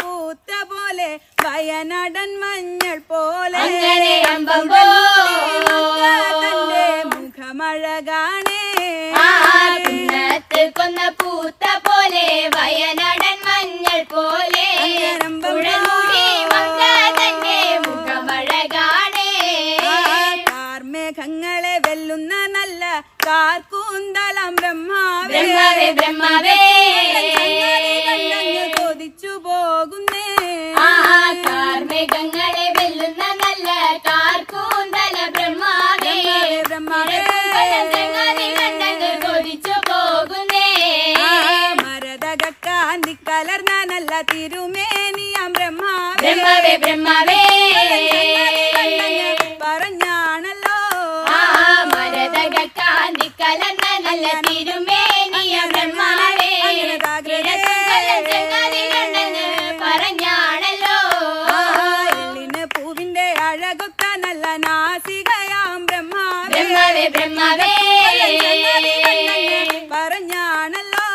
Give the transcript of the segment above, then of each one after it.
പൂത്ത പോലെ വയനാടൻ മഞ്ഞൾ പോലെ തന്റെ മുഖമഴകാണേ കൊന്ന പൂത്ത പോലെ വയനാടൻ മഞ്ഞൾ പോലെ തന്റെ മുഖമഴകാണേ കാർമേഘങ്ങളെ വെല്ലുന്ന നല്ല കാർക്കൂന്തളം ബ്രഹ്മാവേ ബ്രഹ്മാവേ കൊതിച്ചു പോകുന്നേ കാർമേഘങ്ങളെ വെല്ലുന്ന നല്ല കാർക്കൂന്തല ബ്രഹ്മാവേ ബ്രഹ്മാവേ കൊതിച്ചു പോകുന്നേ മരതകാന്തി കലർന്ന നല്ല തിരുമേനിയാം ബ്രഹ്മാവേ ബ്രഹ്മാവേ പറഞ്ഞാണല്ലോ മരതകാന്തി കലർന്ന നല്ല തിരുമേനിയ ബ്രഹ്മാവേ പറഞ്ഞാണല്ലോ എള്ളിന് പൂവിന്റെ അഴകൊത്ത നല്ല നാസികയാം ബ്രഹ്മാവേ ബ്രഹ്മാവേ പറഞ്ഞാണല്ലോ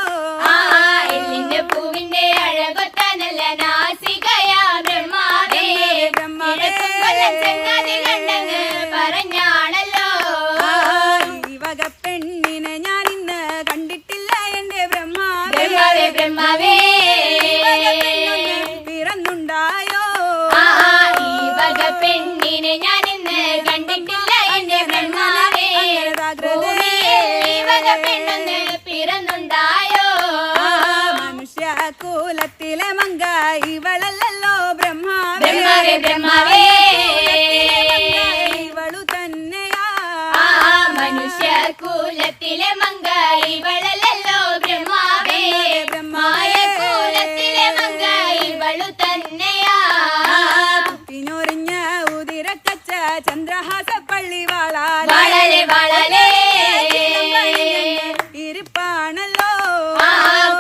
എള്ളിന്റെ പൂവിന്റെ അഴകൊത്ത നല്ല നാസികയാ ബ്രഹ്മാവേ ചങ്ങാതി കണ്ടെന്ന് പറഞ്ഞാണല്ലോ ഈ വക പെണ്ണിനെ ഞാൻ ഇന്ന് കണ്ടിട്ടില്ല എന്റെ ബ്രഹ്മാവേ ബ്രഹ്മാവേ പിറന്നുണ്ടായോ ഈ വക പെണ്ണിനെ ഞാൻ ഇന്ന് കണ്ടിട്ടില്ല എന്റെ ബ്രഹ്മാവേ ഈ വക പെണ്ണൊന്ന് പിറന്നുണ്ടായോ മനുഷ്യ കൂലത്തിലെ മങ്ക ഇവളല്ലോ ബ്രഹ്മാവേ ബ്രഹ്മാവേ ഇവളു തന്നെയാ മനുഷ്യ കൂലത്തിലെ മങ്ക ഇവളല്ലോ ബ്രഹ്മാവേ മായ കൂലത്തിലെ മങ്ക ഇവളു തന്നെയാ കുത്തിഞ്ഞൊറിഞ്ഞ ഉതിരക്കച്ച ചന്ദ്രഹാസ പള്ളി വളാലേ വളരെ ഇരിപ്പാണല്ലോ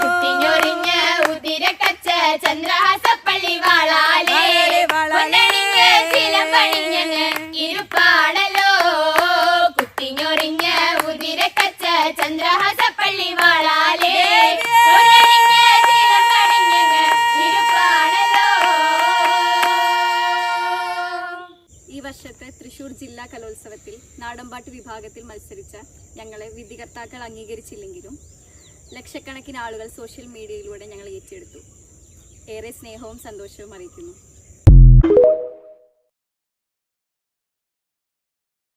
കുത്തിഞ്ഞൊറിഞ്ഞ ഉതിരക്കച്ച ചന്ദ്രഹാസപ്പള്ളി വാളാലേ ചിലമ്പണിഞ്ഞ് ഇരുപ്പാണല്ലോ കുത്തിഞ്ഞൊറിഞ്ഞ ഉതിരക്കച്ച ചന്ദ്രഹാസപ്പള്ളി വാളാലേ ഈ വർഷത്തെ തൃശൂർ ജില്ലാ കലോത്സവത്തിൽ നാടൻപാട്ട് വിഭാഗത്തിൽ മത്സരിച്ച ഞങ്ങളെ വിധികർത്താക്കൾ അംഗീകരിച്ചില്ലെങ്കിലും ലക്ഷക്കണക്കിന് ആളുകൾ സോഷ്യൽ മീഡിയയിലൂടെ ഞങ്ങൾ ഏറ്റെടുത്തു. ഏറെ സ്നേഹവും സന്തോഷവും അറിയിക്കുന്നു.